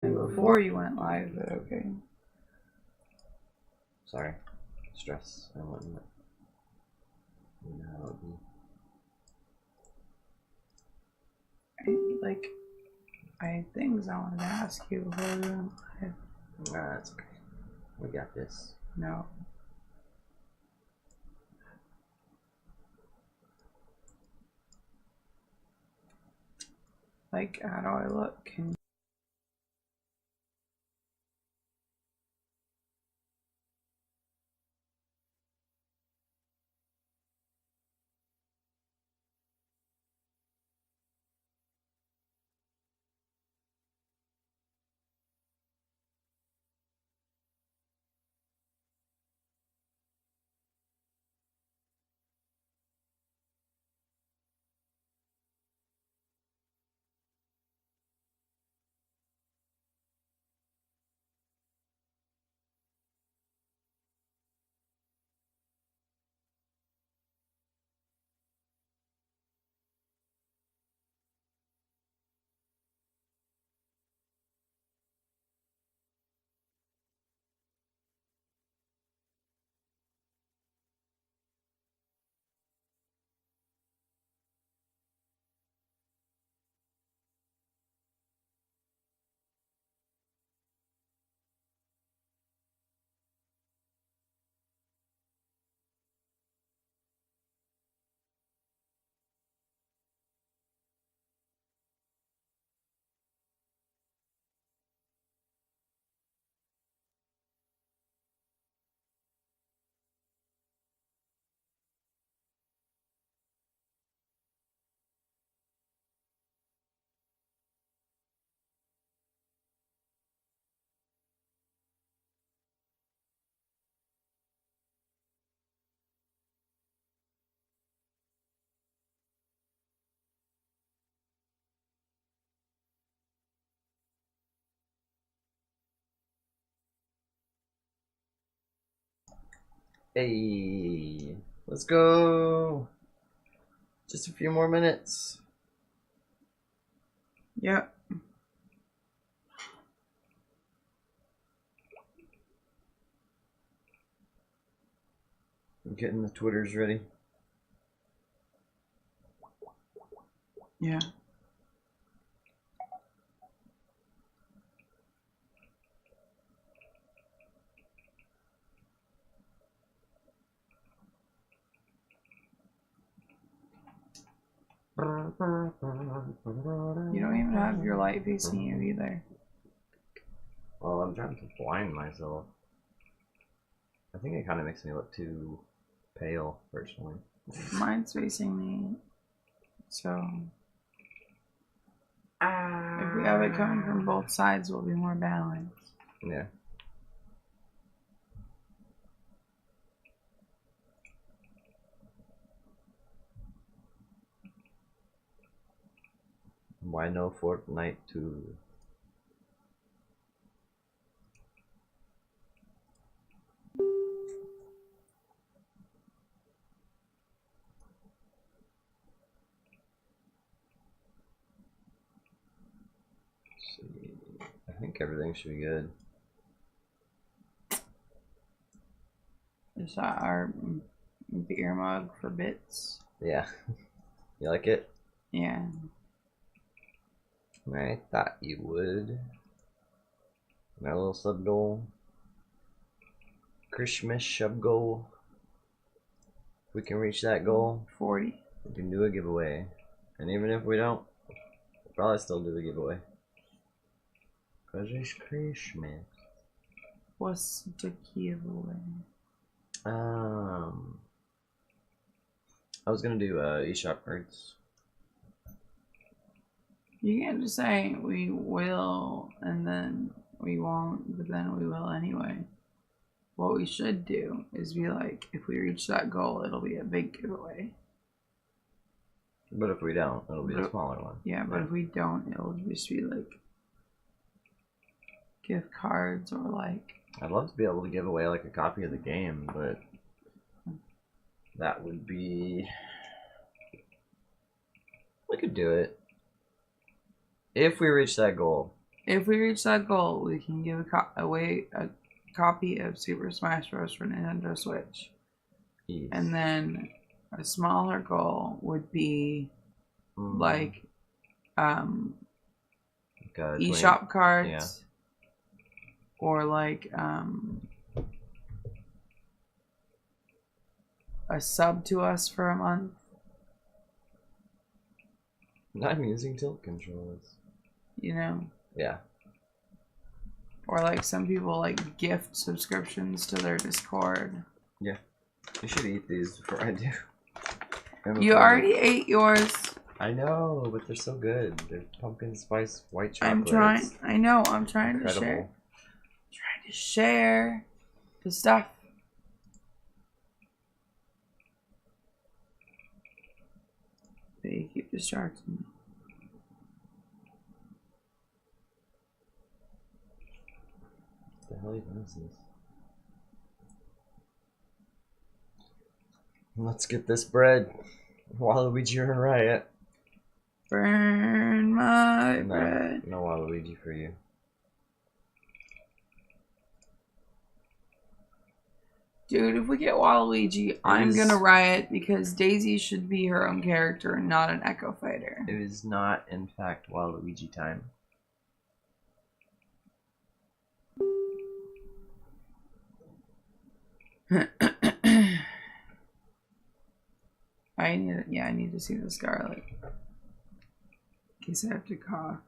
Before you went live, but okay. Sorry. Stress. I wouldn't. You know how it would be. I had things I wanted to ask you before we went live. Nah, that's okay. We got this. No. Like, how do I look? Can Hey, let's go. Just a few more minutes. Yep. I'm getting the Twitters ready. Yeah. You don't even have your light facing you either. Well, I'm trying to blind myself. I think it kind of makes me look too pale, personally. Mine's facing me, so if we have it coming from both sides, we'll be more balanced. Yeah. Why no Fortnite 2? See. I think everything should be good. Is that our beer mug for bits? Yeah. You like it? Yeah. I thought you would. My little sub goal. Christmas sub goal. If we can reach that goal, 40. we can do a giveaway. And even if we don't, we'll probably still do a giveaway. Because it's Christmas. What's the giveaway? I was gonna do eShop cards. You can't just say we will and then we won't, but then we will anyway. What we should do is be like, if we reach that goal, it'll be a big giveaway. But if we don't, it'll be a smaller one. Yeah, but if we don't, it'll just be like gift cards or like. I'd love to be able to give away like a copy of the game, but that would be. We could do it if we reach that goal. If we reach that goal, we can give away a copy of Super Smash Bros. For Nintendo Switch. Yes. And then a smaller goal would be like eShop cards, or like a sub to us for a month. I'm using tilt controllers. You know? Yeah. Or like some people like gift subscriptions to their Discord. Yeah. You should eat these before I do. You already ate yours. I know, but they're so good. They're pumpkin spice white chocolate. I'm trying. I know. I'm trying to share. Trying to share the stuff. They keep distracting me. What the hell even is this? Let's get this bread. Waluigi or a riot. Burn my bread. No Waluigi for you. Dude, if we get Waluigi, I'm gonna riot because Daisy should be her own character and not an Echo Fighter. It is not, in fact, Waluigi time. I need to see the Scarlet. In case I have to cough.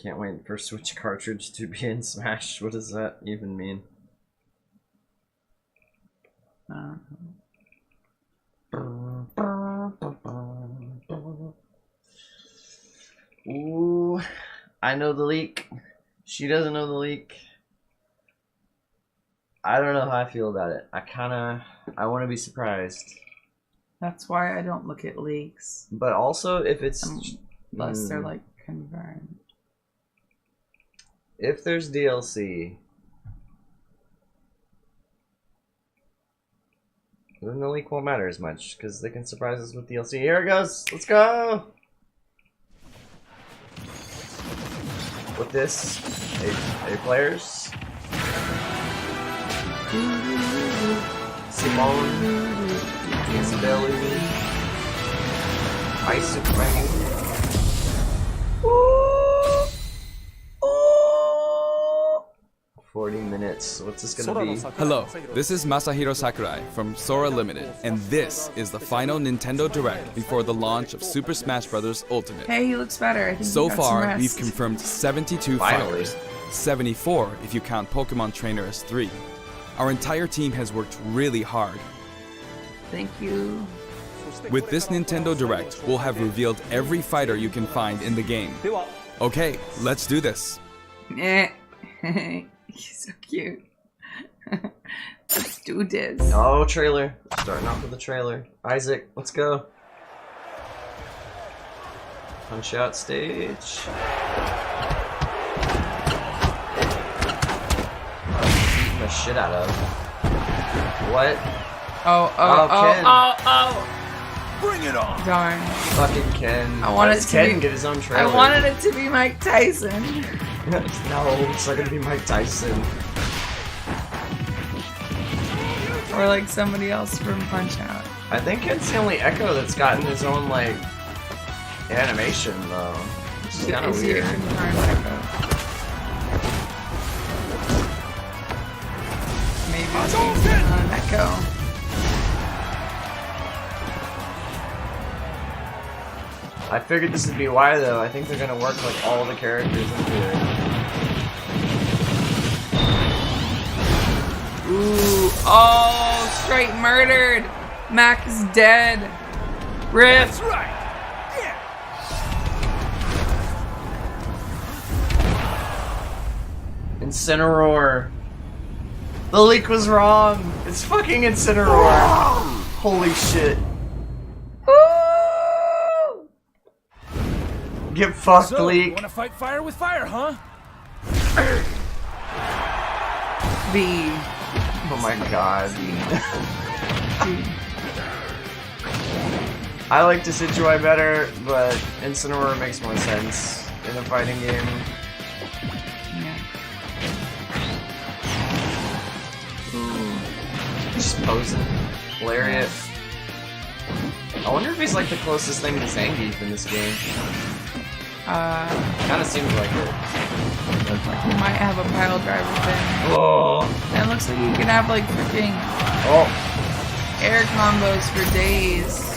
Can't wait for Switch cartridge to be in Smash. What does that even mean? Ooh, I know the leak. She doesn't know the leak. I don't know how I feel about it. I want to be surprised. That's why I don't look at leaks. But also, if it's... Unless they're, like, confirmed. If there's DLC, then the leak won't matter as much, because they can surprise us with DLC. Here it goes! Let's go! With this, 8 players. Simone, Isabelle, Isaac Rain. 40 minutes. What's this gonna be? Hello, this is Masahiro Sakurai from Sora Limited, and this is the final Nintendo Direct before the launch of Super Smash Bros. Ultimate. Hey, he looks better. I think so he got some far, rest. we've confirmed 72 fighters, 74 if you count Pokemon Trainer as 3. Our entire team has worked really hard. Thank you. With this Nintendo Direct, we'll have revealed every fighter you can find in the game. Okay, let's do this. He's so cute. Let's do this. Oh, trailer. Starting off with the trailer. Isaac, let's go. Punch out stage. Beating the shit out of. What? Oh. Bring it on! Darn. Fucking Ken. I wanted Ken get his own trailer. I wanted it to be Mike Tyson. No, it's not gonna be Mike Tyson. Or like somebody else from Punch Out. I think Ken's the only Echo that's gotten his own, like, animation, though. Which is kind of weird. Maybe it's not an Echo. I figured this would be why, though. I think they're gonna work, like, all the characters into it. Ooh, oh, straight murdered. Mac is dead. Rip. That's right! Yeah! Incineroar. The leak was wrong. It's fucking Incineroar. Holy shit. Ooh. Get fucked, So, leak. you wanna fight fire with fire, huh? B. Oh my god. I like Decidueye better, but Incineroar makes more sense in a fighting game. Yeah. Ooh. Just posing. Lariat. I wonder if he's like the closest thing to Zangief in this game. Kind of seems like it. Looks like he might have a pile driver thing. Oh. And it looks like you can have like freaking air combos for days.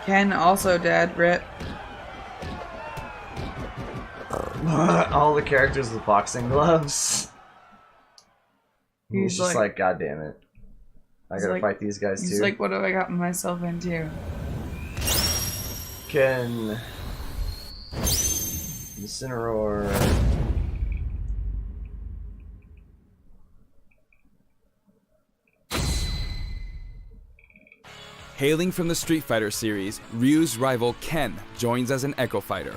Ken also dead, rip. All the characters with boxing gloves. He's just like, God damn it. I gotta fight these guys too. He's like, what have I gotten myself into? Ken. Incineroar. Hailing from the Street Fighter series, Ryu's rival Ken joins as an Echo Fighter.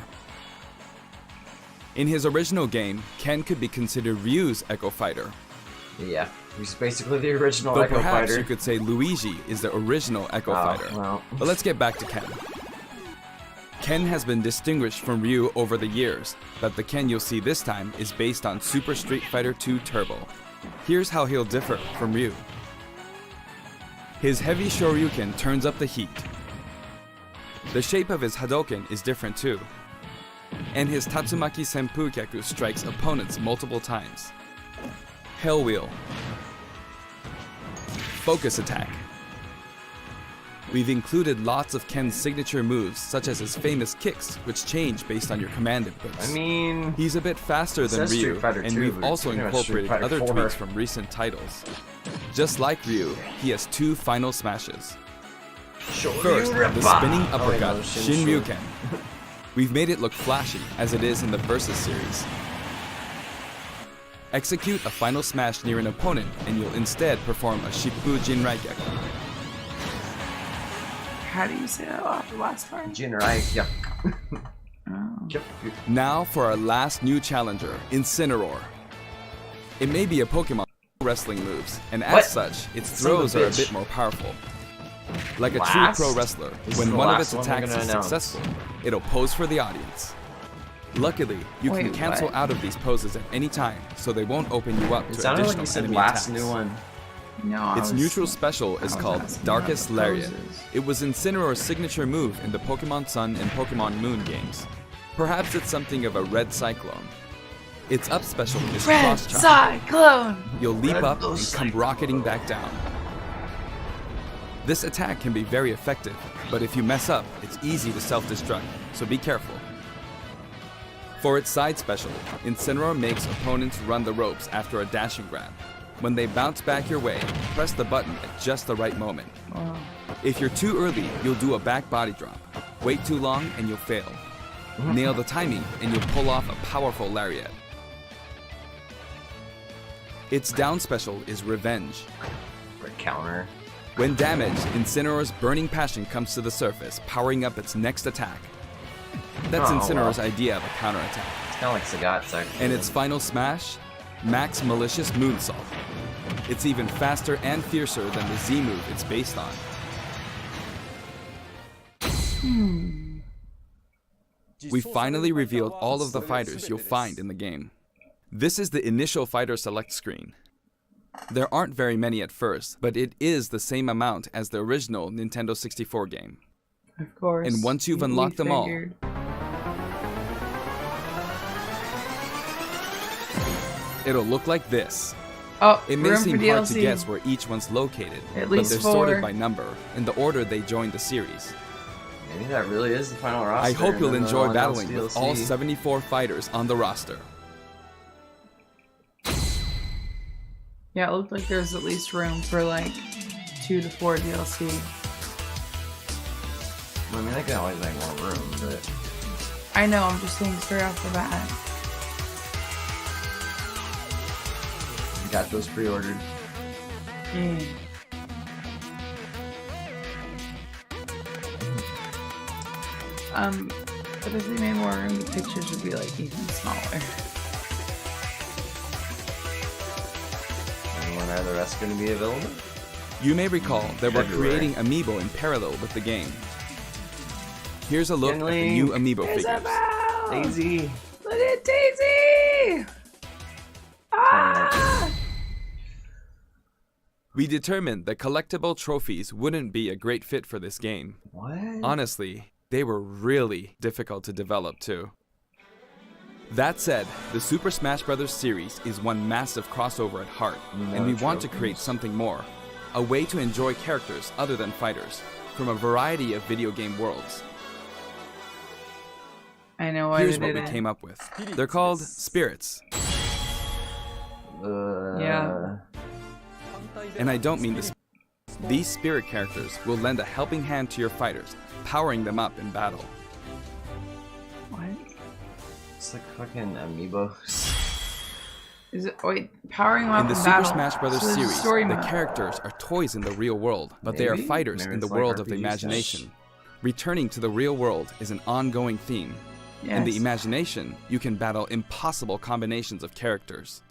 In his original game, Ken could be considered Ryu's Echo Fighter. Yeah, he's basically the original Though Echo perhaps Fighter. you could say Luigi is the original Echo Fighter. Well. But let's get back to Ken. Ken has been distinguished from Ryu over the years, but the Ken you'll see this time is based on Super Street Fighter 2 Turbo. Here's how he'll differ from Ryu. His heavy Shoryuken turns up the heat. The shape of his Hadoken is different too. And his Tatsumaki Senpukyaku strikes opponents multiple times. Hell Wheel. Focus Attack. We've included lots of Ken's signature moves, such as his famous kicks, which change based on your command inputs. I mean, he's a bit faster than says Ryu, Street Fighter and 2, we've but also pretty much Street incorporated Fighter other 4. tweaks from recent titles. Just like Ryu, he has 2 final smashes. First, the spinning uppercut, Shin Ryuken. We've made it look flashy, as it is in the Versus series. Execute a final smash near an opponent, and you'll instead perform a Shippu Jinraigyaku. How do you say that last part? Jinraigyaku. Oh. Now for our last new challenger, Incineroar. It may be a Pokemon wrestling moves, and as such, its throws are a bit more powerful. Like a true pro wrestler, when one of its attacks is successful, it'll pose for the audience. Luckily, you can cancel out of these poses at any time, so they won't open you up to additional enemy attacks. New one. No, Its neutral special is called Darkest Lariat. It was Incineroar's signature move in the Pokemon Sun and Pokemon Moon games. Perhaps it's something of a Red Cyclone. Its up special is Red Cross Chop. Cyclone! You'll leap up and come rocketing back down. This attack can be very effective, but if you mess up, it's easy to self-destruct, so be careful. For its side special, Incineroar makes opponents run the ropes after a dashing grab. When they bounce back your way, press the button at just the right moment. If you're too early, you'll do a back body drop. Wait too long and you'll fail. Nail the timing and you'll pull off a powerful lariat. Its down special is Revenge. For counter. When damaged, Incineroar's Burning Passion comes to the surface, powering up its next attack. That's Incineroar's idea of a counterattack. It's kind of like Sagat's actually. And its final smash? Max Malicious Moonsault. It's even faster and fiercer than the Z move it's based on. We finally revealed all of the fighters you'll find in the game. This is the initial fighter select screen. There aren't very many at first, but it is the same amount as the original Nintendo 64 game. Of course. And once you've unlocked them all, it'll look like this. Oh, it may seem hard DLC. to guess where each one's located, At but least they're 4. sorted by number, in the order they joined the series. Maybe that really is the final roster. I hope you'll enjoy battling with DLC. all 74 fighters on the roster. Yeah, it looked like there's at least room for like 2 to 4 DLC. I mean, they can always make more room, but... I know, I'm just saying straight off the bat. You got those pre-ordered. Yeah. But if they made more room, the pictures would be like even smaller. When are the rest going to be available? You may recall that we're February. creating Amiibo in parallel with the game. Here's a look at the Finally. new Amiibo figures. Isabel! Daisy! Look at Daisy! Ah! We determined that collectible trophies wouldn't be a great fit for this game. What? Honestly, they were really difficult to develop too. That said, the Super Smash Bros. Series is one massive crossover at heart, and we want to create something more. A way to enjoy characters other than fighters, from a variety of video game worlds. I know why Here's they what did we it. came up with. They're called Spirits. Yeah. And I don't mean this. These spirit characters will lend a helping hand to your fighters, powering them up in battle. What? It's like fucking amiibos. Is it? Wait, powering up In the in Super battle. Smash Bros. So there's a series, story the mode. characters are toys in the real world, but they are Maybe? fighters Maybe in the it's like world of the RPG imagination. stuff. Returning to the real world is an ongoing theme. In the Yes. imagination, you can battle impossible combinations of characters.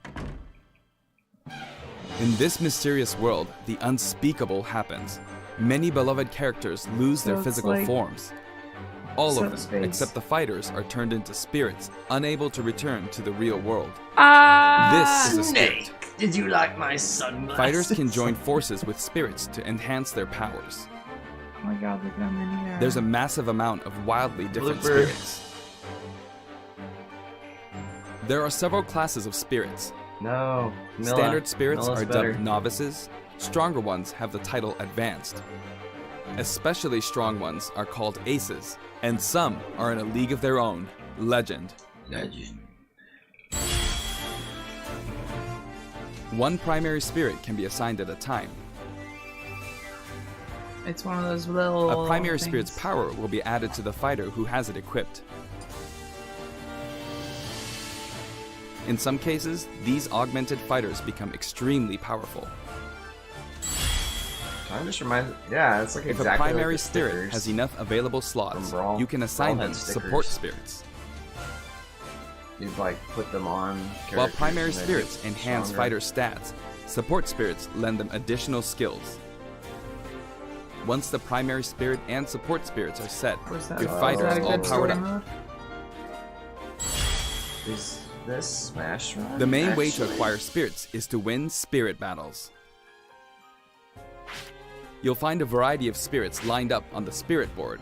In this mysterious world, the unspeakable happens. Many beloved characters lose So their it's them like- forms. All of them, Subspace. except the fighters, are turned into spirits, unable to return to the real world. Ah! This is a spirit. Did you like my sunglasses? Fighters can join forces with spirits to enhance their powers. Oh my god, look how many there are. There's a massive amount of wildly different Blooper. spirits. There are several classes of spirits. No. Milla. Standard spirits Milla's are better. dubbed novices. Stronger ones have the title advanced. Especially strong ones are called aces, and some are in a league of their own, legend. Legend. One primary spirit can be assigned at a time. It's one of those little. A primary things. spirit's power will be added to the fighter who has it equipped. In some cases, these augmented fighters become extremely powerful. Kind of just reminds. Yeah, it's like If exactly a primary like the spirit stickers. has enough available slots, From Brawl. you can assign Brawl them had support stickers. spirits. You'd like put them on. While characters primary and they'd spirits get enhance stronger. fighter stats, support spirits lend them additional skills. Once the primary spirit and support spirits are set, Was that, your was fighters that a all good powered story up. mode? Is this Smash Run? The main way to actually? acquire spirits is to win spirit battles. You'll find a variety of spirits lined up on the spirit board.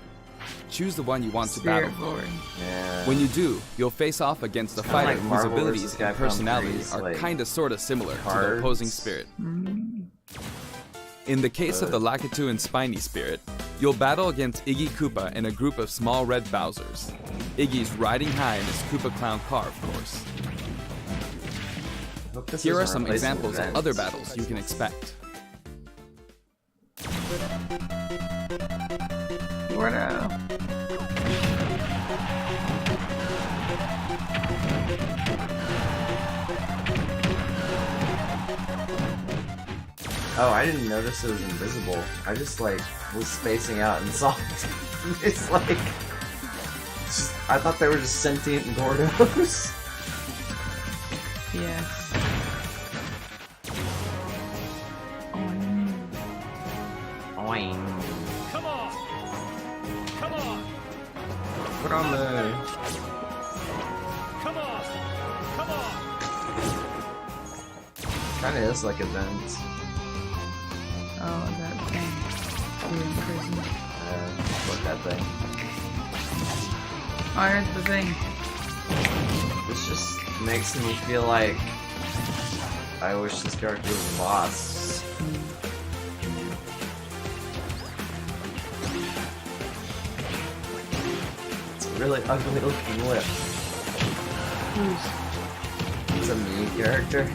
Choose the one you want to Spirit battle. board. Yeah. When you do, you'll face off against a kinda fighter like whose Marvel abilities versus and Capcom personality 3's, are like, kinda sorta similar to the cards. opposing spirit. Mm. In the case of the Lakitu and Spiny spirit, you'll battle against Iggy Koopa and a group of small red Bowsers. Iggy's riding high in his Koopa Clown car, of course. Hope this Here are isn't some replacing examples of events. other battles you can expect. Gordo. Oh, I didn't notice it was invisible. I just like was spacing out and saw it. It's like I thought they were just sentient Gordos. Yes. Oing. Come on! Come on! Put on the. Come on! Come on! Kind of is like events. Oh, that thing. Being in prison. What that thing. Oh, here's the thing. This just makes me feel like I wish this character was a boss. It's a really ugly looking lip. Who's? It's a me character.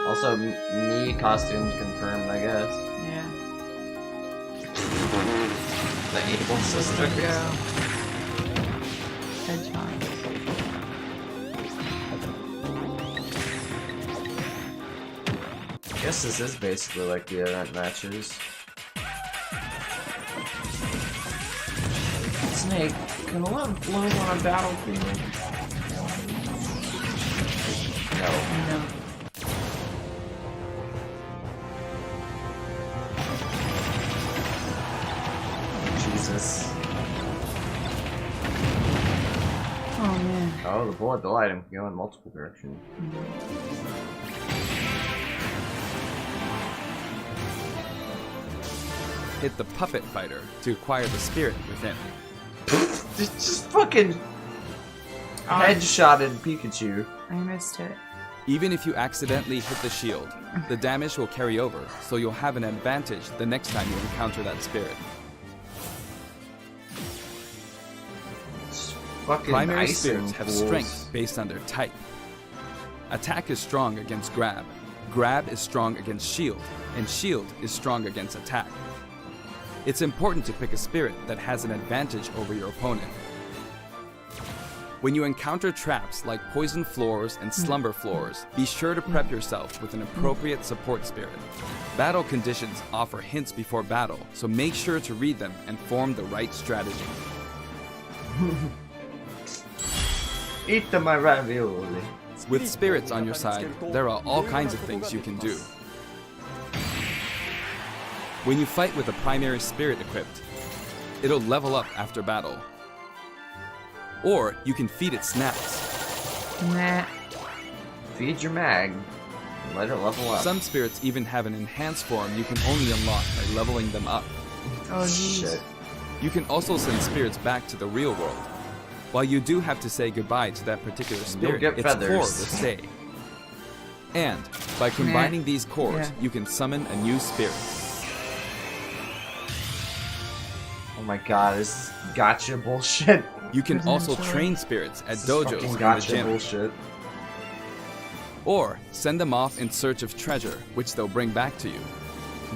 Also, me costumes confirmed, I guess. Yeah. The evil sisters. Go. Hedgehog. I guess this is basically like the event matches. Snake, can love bloom on a battlefield? No. No. this. Oh man. Oh, the bullet bill item can go in multiple directions. Hit the puppet fighter to acquire the spirit within. just fucking headshotted Pikachu. I missed it. Even if you accidentally hit the shield, the damage will carry over, so you'll have an advantage the next time you encounter that spirit. Fucking Primary ice spirits and have pools. strength based on their type. Attack is strong against grab, grab is strong against shield, and shield is strong against attack. It's important to pick a spirit that has an advantage over your opponent. When you encounter traps like poison floors and slumber floors, be sure to prep yourself with an appropriate support spirit. Battle conditions offer hints before battle, so make sure to read them and form the right strategy. Eat my ravioli. With spirits on your side, there are all kinds of things you can do. When you fight with a primary spirit equipped, it'll level up after battle. Or you can feed it snacks. Nah. Feed your mag. And let it level up. Some spirits even have an enhanced form you can only unlock by leveling them up. Oh jeez. Shit. You can also send spirits back to the real world. While you do have to say goodbye to that particular spirit, get its core will feathers. stay. And by combining these cores, Yeah. you can summon a new spirit. Oh my god, this is gotcha bullshit. You can also Potentially. train spirits at This is dojos fucking in the gotcha gym. bullshit. Or send them off in search of treasure, which they'll bring back to you.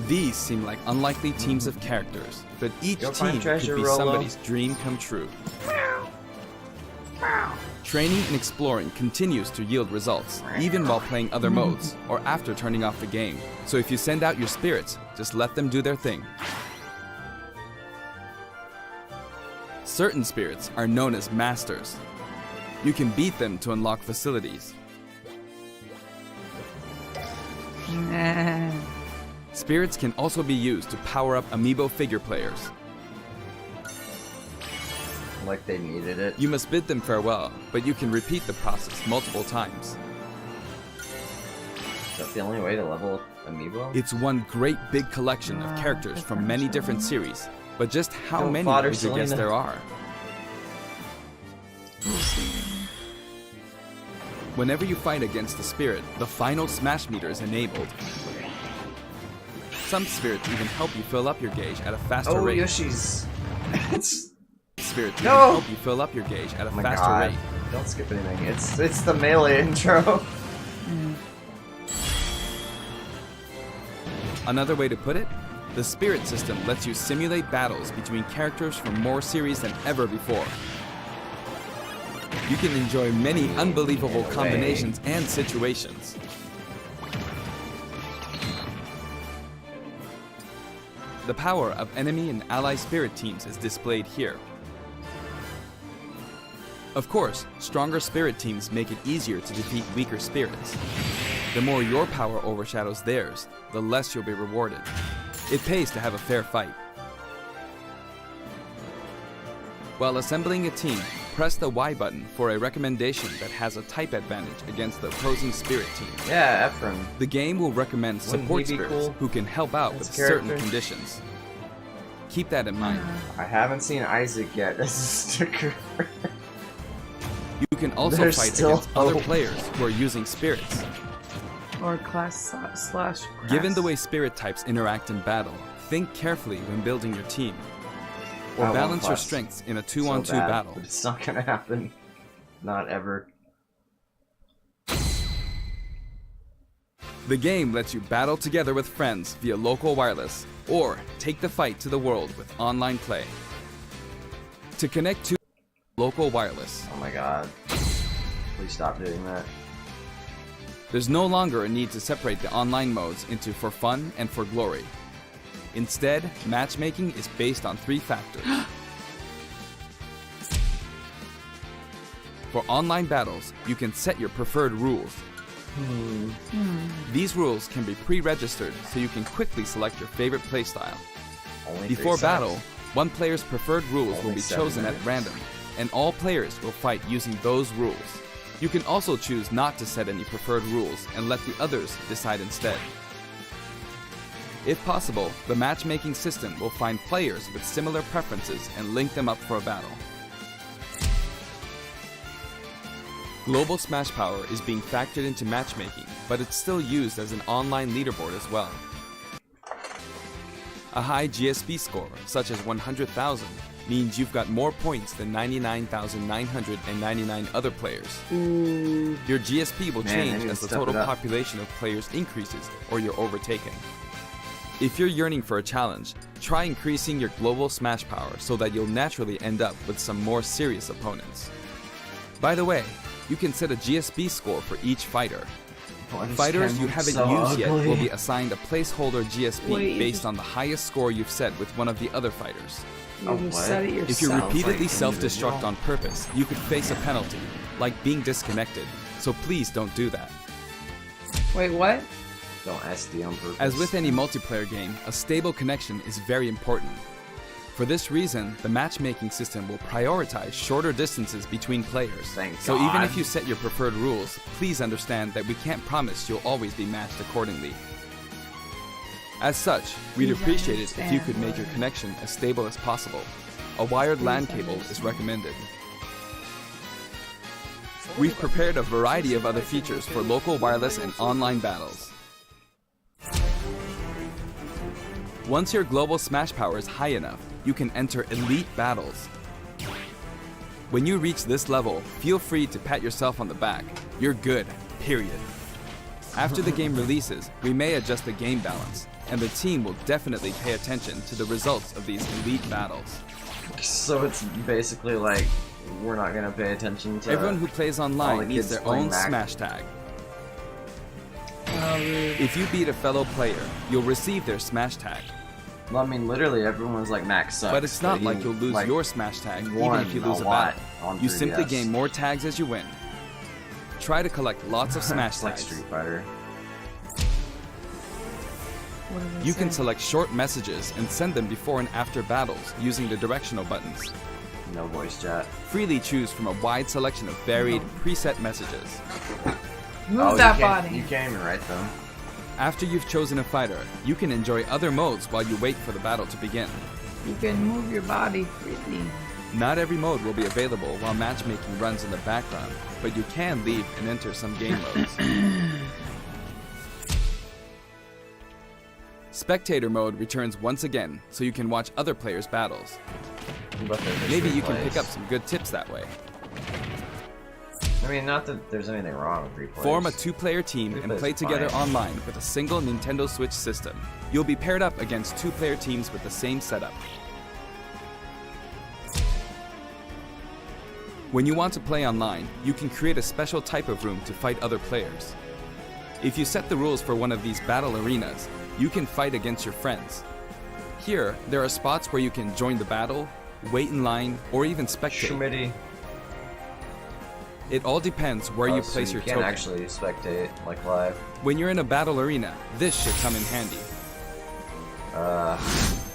These seem like unlikely teams of characters, but each Go find team treasure, could be Rolo. somebody's dream come true. Training and exploring continues to yield results, even while playing other modes, or after turning off the game. So if you send out your spirits, just let them do their thing. Certain spirits are known as masters. You can beat them to unlock facilities. Nah. Spirits can also be used to power up amiibo figure players. Like they needed it. You must bid them farewell, but you can repeat the process multiple times. Is that the only way to level up Amiibo? It's one great big collection of characters from many different series, but just how Go many fodder, would you guess Selena. there are? Whenever you fight against a spirit, the final smash meter is enabled. Some spirits even help you fill up your gauge at a faster Oh, rate. Yoshi's. It's. Spirits No! even help you fill up your gauge at a Oh my faster god. rate. Don't skip anything. It's the melee intro. Another way to put it, the spirit system lets you simulate battles between characters from more series than ever before. You can enjoy many unbelievable combinations and situations. The power of enemy and ally spirit teams is displayed here. Of course, stronger spirit teams make it easier to defeat weaker spirits. The more your power overshadows theirs, the less you'll be rewarded. It pays to have a fair fight. While assembling a team, press the Y button for a recommendation that has a type advantage against the opposing spirit team. Yeah, Ephraim. The game will recommend Wouldn't support he be spirits cool? who can help out As with a certain character? conditions. Keep that in mind. I haven't seen Isaac yet as a sticker. You can also There's fight still against other hope. players who are using spirits. Or class slash class. Given the way spirit types interact in battle, think carefully when building your team. Or I want balance your class strengths in a So 2-on-2 bad, battle. But it's not gonna happen. Not ever. The game lets you battle together with friends via local wireless, or take the fight to the world with online play. To connect to local wireless, Oh my god. Please stop doing that. there's no longer a need to separate the online modes into for fun and for glory. Instead, matchmaking is based on 3 factors. For online battles, you can set your preferred rules. These rules can be pre-registered so you can quickly select your favorite playstyle. Only Before 3 battle, sides. One player's preferred rules will Only be 7 chosen at minutes? random, and all players will fight using those rules. You can also choose not to set any preferred rules and let the others decide instead. If possible, the matchmaking system will find players with similar preferences and link them up for a battle. Global Smash Power is being factored into matchmaking, but it's still used as an online leaderboard as well. A high GSP score, such as 100,000, means you've got more points than 99,999 other players. Your GSP will Man, I change need as to the step total it up. population of players increases or you're overtaken. If you're yearning for a challenge, try increasing your global Smash Power so that you'll naturally end up with some more serious opponents. By the way, you can set a GSP score for each fighter. Fighters you haven't used yet will be assigned a placeholder GSP Wait, based on the highest score you've set with one of the other fighters. You Oh, just what? said it yourself. If you repeatedly like self-destruct individual. on purpose, you could face a penalty, like being disconnected, so please don't do that. Wait, what? Don't SD on purpose. As with any multiplayer game, a stable connection is very important. For this reason, the matchmaking system will prioritize shorter distances between players. Thank So even God. if you set your preferred rules, please understand that we can't promise you'll always be matched accordingly. As such, we'd Please appreciate it if you could understand. make your connection as stable as possible. A wired LAN cable is recommended. We've prepared a variety of other features for local wireless and online battles. Once your global Smash Power is high enough, you can enter elite battles. When you reach this level, feel free to pat yourself on the back. You're good, period. After the game releases, we may adjust the game balance, and the team will definitely pay attention to the results of these elite battles. So it's basically like we're not gonna pay attention to Everyone who plays all online the needs kids their playing own Mac. Smash tag. Oh, rude. If you beat a fellow player, you'll receive their Smash tag. Well, I mean, literally everyone's like Max sucks. But it's not he, like you'll lose like, your Smash tag even won if you lose a lot battle. on You simply 3DS. gain more tags as you win. Try to collect lots of Smash It's like tags. Street Fighter. What did it You can say? select short messages and send them before and after battles using the directional buttons. No voice chat. Freely choose from a wide selection of varied, preset messages. Move that you can't, body. You can't even write them. After you've chosen a fighter, you can enjoy other modes while you wait for the battle to begin. You can move your body freely. Not every mode will be available while matchmaking runs in the background, but you can leave and enter some game modes. Spectator mode returns once again, so you can watch other players' battles. But they're just Maybe you can pick replays. up some good tips that way. I mean, not that there's anything wrong with replays. Form a two-player team and Replays play are together fine. online with a single Nintendo Switch system. You'll be paired up against two-player teams with the same setup. When you want to play online, you can create a special type of room to fight other players. If you set the rules for one of these battle arenas, you can fight against your friends. Here, there are spots where you can join the battle, wait in line, or even spectate. Schmitty. It all depends where you So place you your can't token. actually spectate like live. When you're in a battle arena, this should come in handy.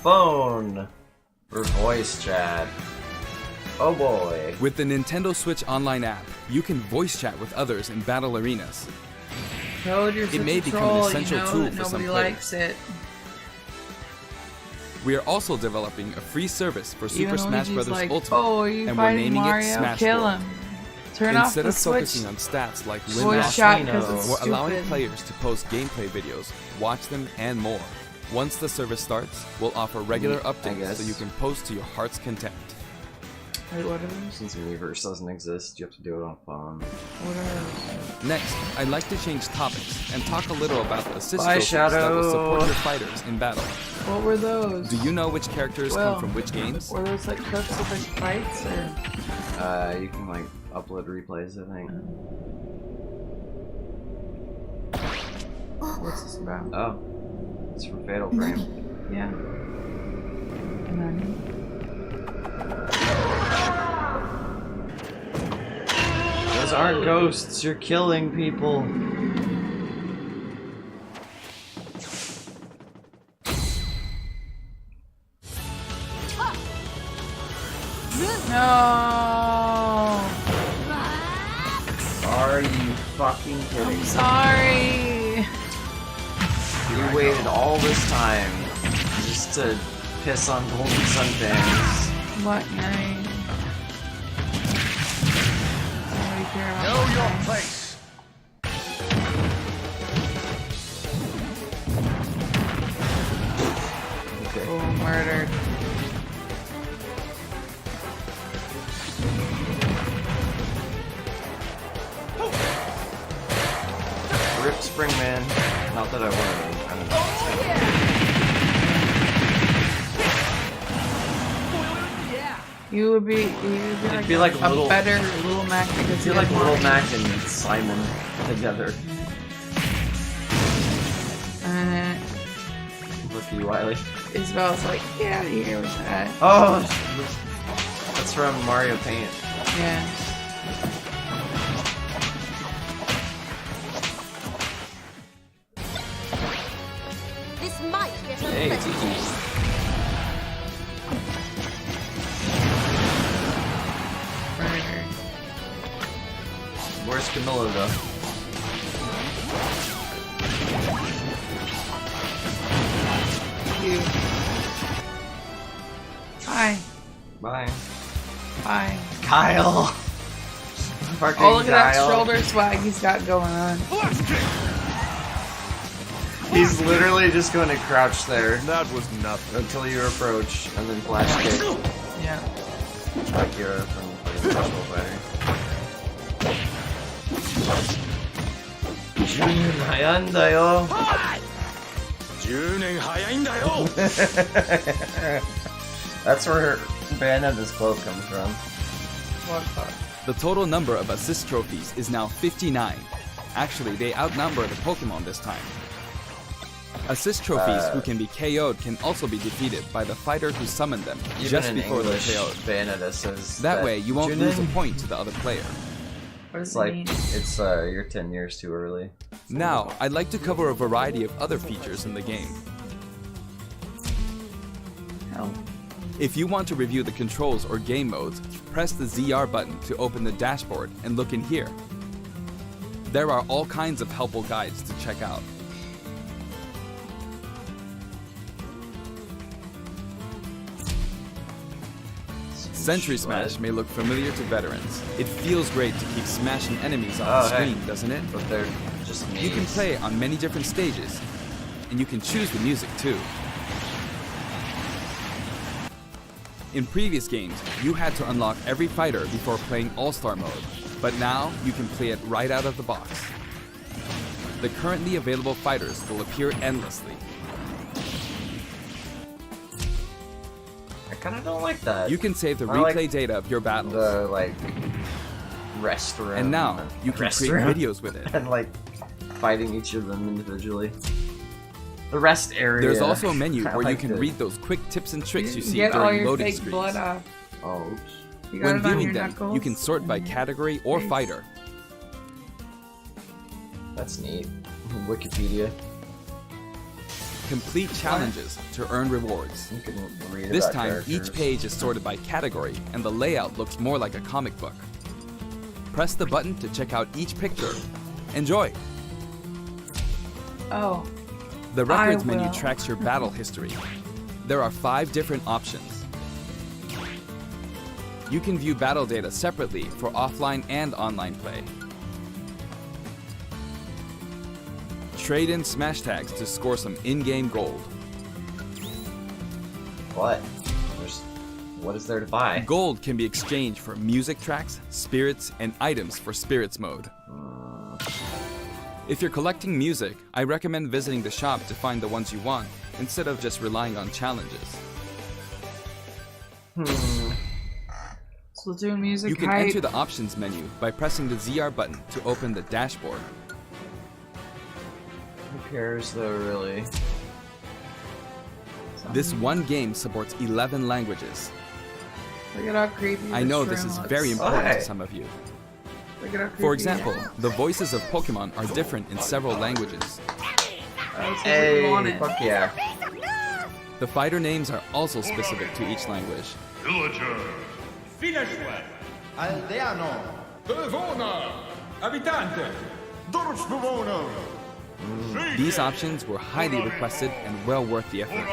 Phone for voice chat. Oh boy. With the Nintendo Switch Online app, you can voice chat with others in battle arenas. Toad, you're such may a become an troll, essential you know tool that for some nobody players. likes it. We are also developing a free service for Super Even Smash Luigi's Bros. like, Ultimate, oh, are you and we're fighting naming Mario? it Smash Kill World. him. Turn off Instead the of focusing Switch on stats like win, voice loss, chat you because know. it's we're stupid. allowing players to post gameplay videos, watch them, and more. Once the service starts, we'll offer regular updates guess. so you can post to your heart's content. Wait, what are those? Since Miiverse doesn't exist, you have to do it on phone. What are those? Next, I'd like to change topics and talk a little about assist Bye, trophies that will Shadow. support your fighters in battle. What were those? Do you know which characters Well, come from which games? Were those like clips of like fights or? You can like upload replays, I think. What's this about? Oh, it's from Fatal Frame. Yeah. And then Those aren't ghosts. You're killing people. No. Are you fucking kidding I'm me? sorry. You waited all this time just to piss on Golden Sunfans. What name? Nobody care about Know my your name. place. Okay. Oh, murdered. Rip Springman. Not that I wanted to. I don't know. You would be like, be like a little- better Little Mac because I feel he like had Little more- Mac and Simon together. And Look at you, Wiley. Isabel's like, get out of here with that. Oh! That's from Mario Paint. Yeah. This might get us Hey, better. Tiki. Murdered. Where's Camilla, though? You. Bye. Bye. Bye. Kyle! Fucking Oh, look at that Kyle. shoulder swag he's got going on. He's literally just going to crouch there That was nothing. until you approach, and then flash kick. Yeah. Like Kira from fucking Virtual Fighter. Junior Hayanda yo. 10年早いんだよ That's where Bayonetta's quote comes from. What the fuck? The total number of assist trophies is now 59. Actually, they outnumber the Pokemon this time. Assist trophies who can be KO'd can also be defeated by the fighter who summoned them Even just in before they're English, KO'd. Bayonetta says That way, you won't lose a Junin- point to the other player. What does It's it like, mean? it's you're 10 years too early. Now, I'd like to cover a variety of other features in the game. Hell. If you want to review the controls or game modes, press the ZR button to open the dashboard and look in here. There are all kinds of helpful guides to check out. Sentry Smash may look familiar to veterans. It feels great to keep smashing enemies on the Oh, hey. screen, doesn't it? But they're just You can maze. play on many different stages, and you can choose the music too. In previous games, you had to unlock every fighter before playing All-Star mode, but now you can play it right out of the box. The currently available fighters will appear endlessly. I kind of don't like that. You can save the I like replay data of your battles, the like rest room. and now you can Rest create room. videos with it. and like fighting each of them individually. The rest area. There's also a menu I where you liked can it. read those quick tips and tricks you see Get all during your loading fake screens. blood off. Oh, oops. You got When it on viewing your them, knuckles? you can sort by category or Nice. fighter. That's neat. Wikipedia. Complete challenges to earn rewards. You can read This about time, characters. each page is sorted by category, and the layout looks more like a comic book. Press the button to check out each picture. Enjoy! Oh. The records I menu will. tracks your battle history. There are 5 different options. You can view battle data separately for offline and online play. Trade in smash tags to score some in-game gold. What? What is there to buy? Gold can be exchanged for music tracks, spirits, and items for spirits mode. If you're collecting music, I recommend visiting the shop to find the ones you want, instead of just relying on challenges. Splatoon music You can hype. enter the options menu by pressing the ZR button to open the dashboard. Who cares though, really? This one game supports 11 languages. Look at how creepy I this know room this is looks. very important Why? to some of you. Look at how creepy For it example, is. the voices of Pokemon are different in several languages. That's what we Hey, wanted. fuck yeah. The fighter names are also specific to each language. Villager, Finish well. Aldeano. Telefona. Abitante. Dorfbewohner. These options were highly requested and well worth the effort.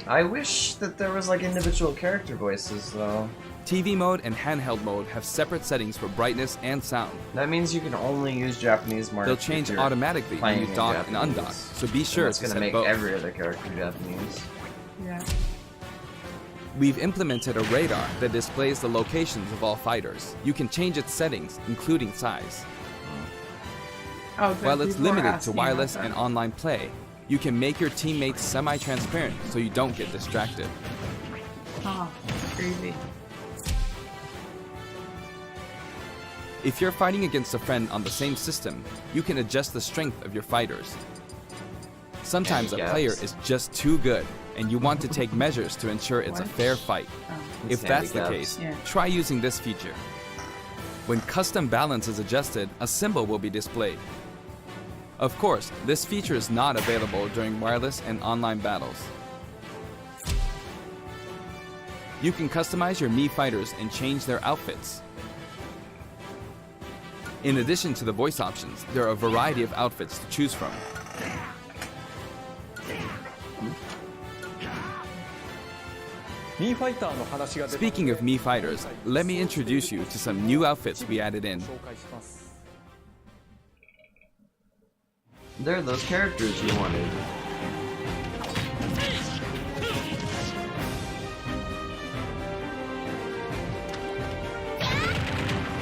I wish that there was like individual character voices though. TV mode and handheld mode have separate settings for brightness and sound. That means you can only use Japanese marks. They'll change if you're automatically when you playing in dock and Japanese. undock, so be sure That's to gonna set make both. every other character Japanese. Yeah. We've implemented a radar that displays the locations of all fighters. You can change its settings, including size. Oh, good. While it's People were limited to asking wireless about and that. online play, you can make your teammates semi-transparent so you don't get distracted. Oh, crazy. If you're fighting against a friend on the same system, you can adjust the strength of your fighters. Sometimes a player is just too good, and you want to take measures to ensure it's a What? fair fight. Oh. If that's the handicaps. case, Yeah. try using this feature. When custom balance is adjusted, a symbol will be displayed. Of course, this feature is not available during wireless and online battles. You can customize your Mii fighters and change their outfits. In addition to the voice options, there are a variety of outfits to choose from. Speaking of Mii fighters, let me introduce you to some new outfits we added in. They're those characters you wanted.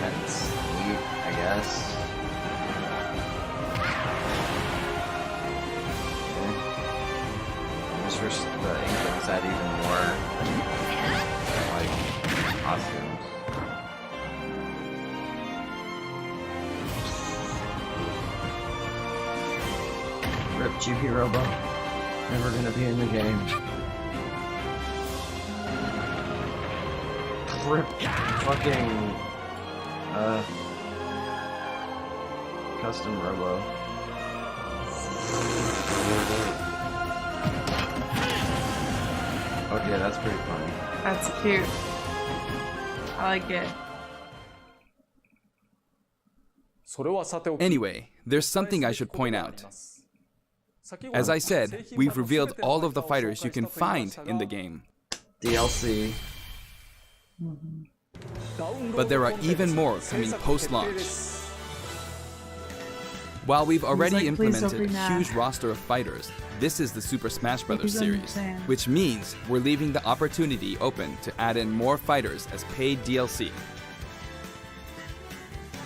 That's neat, I guess. I just wish the Inklings had even more, like, costumes. Rip GP Robo. Never gonna be in the game. Rip fucking custom Robo. Okay, that's pretty funny. That's cute. I like it. Anyway, there's something I should point out. As I said, we've revealed all of the fighters you can find in the game. DLC. But there are even more coming post-launch. While we've already like, "Please don't implemented be a mad." huge roster of fighters, this is the Super Smash Bros. Because I series, understand. which means we're leaving the opportunity open to add in more fighters as paid DLC.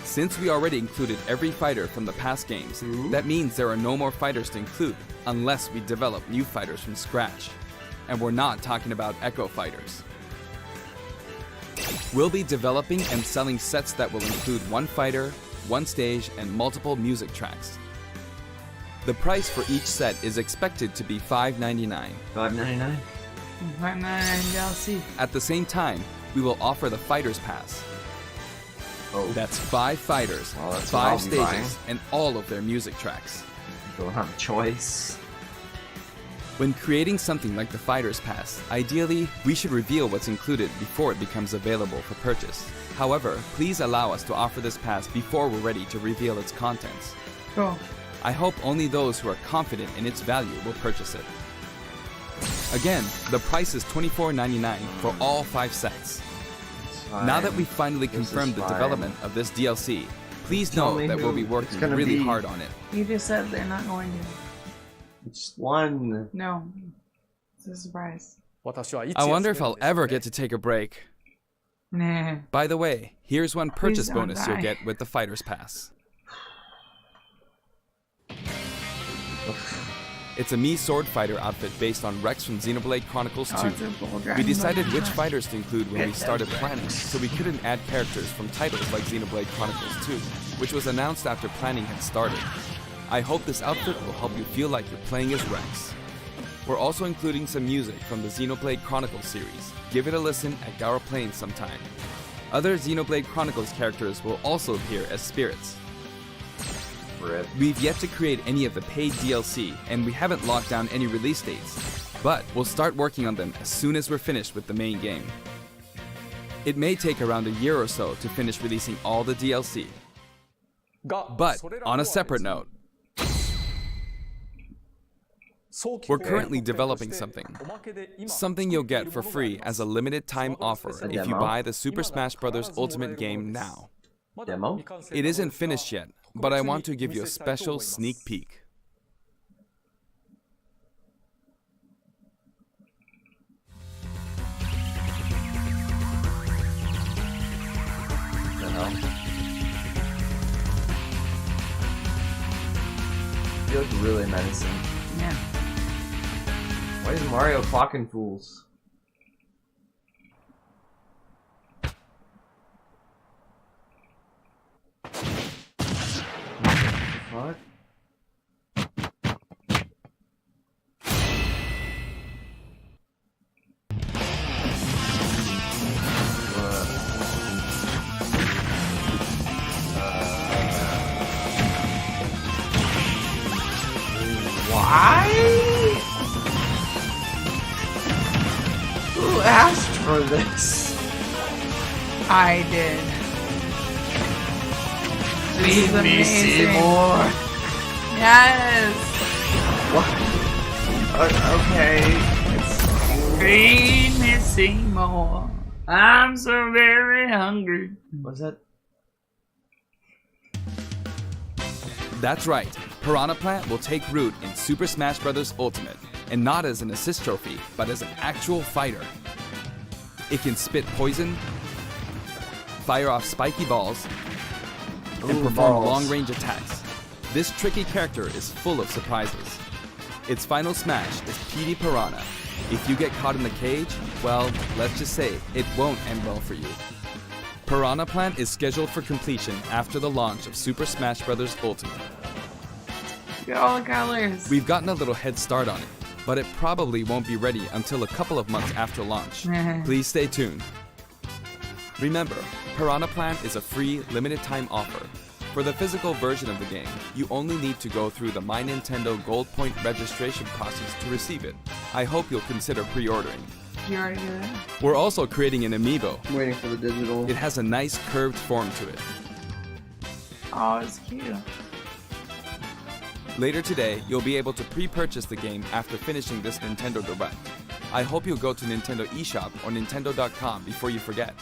Since we already included every fighter from the past games, that means there are no more fighters to include unless we develop new fighters from scratch. And we're not talking about Echo fighters. We'll be developing and selling sets that will include one fighter, one stage, and multiple music tracks. The price for each set is expected to be $5.99. $5.99? DLC. At the same time, we will offer the Fighters Pass. Oh, That's 5 fighters, Well, that's what I'll 5 be buying. stages, and all of their music tracks. don't have a choice. When creating something like the Fighters Pass, ideally, we should reveal what's included before it becomes available for purchase. However, please allow us to offer this pass before we're ready to reveal its contents. Cool. I hope only those who are confident in its value will purchase it. Again, the price is $24.99 for all 5 sets. Now that we've finally This is confirmed the fine. development of this DLC, please Tell know me that who we'll be it's working gonna really be. hard on it. You just said they're not going to. It's one. No. It's a surprise. I wonder if I'll ever get to take a break. Nah. By the way, here's one purchase don't bonus you'll die. get with the Fighters Pass. It's a Mii sword fighter outfit based on Rex from Xenoblade Chronicles 2. Oh, it's a bull We dragon. decided which fighters to include when we started planning, so we couldn't add characters from titles like Xenoblade Chronicles 2, which was announced after planning had started. I hope this outfit will help you feel like you're playing as Rex. We're also including some music from the Xenoblade Chronicles series. Give it a listen at Gaura Plains sometime. Other Xenoblade Chronicles characters will also appear as spirits. Rip. We've yet to create any of the paid DLC, and we haven't locked down any release dates. but we'll start working on them as soon as we're finished with the main game. It may take around a year or so to finish releasing all the DLC. But on a separate note, we're currently developing something you'll get for free as a limited time offer if you buy the Super Smash Bros. Ultimate game now. Demo? It isn't finished yet, but I want to give you a special sneak peek. What the hell? Feels really menacing. Yeah. Why is Mario clocking fools? What? Why? Who asked for this? I did. This is Leave me see amazing. more. Yes. What? Okay. Feed me Seymour. I'm so very hungry. Was that? That's right, Piranha Plant will take root in Super Smash Bros. Ultimate, and not as an assist trophy, but as an actual fighter. It can spit poison, fire off spiky balls, and Ooh, perform balls. long-range attacks. This tricky character is full of surprises. Its final smash is PD Piranha. If you get caught in the cage, well, let's just say it won't end well for you. Piranha Plant is scheduled for completion after the launch of Super Smash Bros. Ultimate. Get all the colors. We've gotten a little head start on it, but it probably won't be ready until a couple of months after launch. Please stay tuned. Remember, Piranha Plant is a free, limited-time offer. For the physical version of the game, you only need to go through the My Nintendo Gold Point registration process to receive it. I hope you'll consider pre-ordering. Did you already do that? We're also creating an amiibo. I'm waiting for the digital. It has a nice curved form to it. Oh, it's cute. Later today, you'll be able to pre-purchase the game after finishing this Nintendo Direct. I hope you'll go to Nintendo eShop or Nintendo.com before you forget.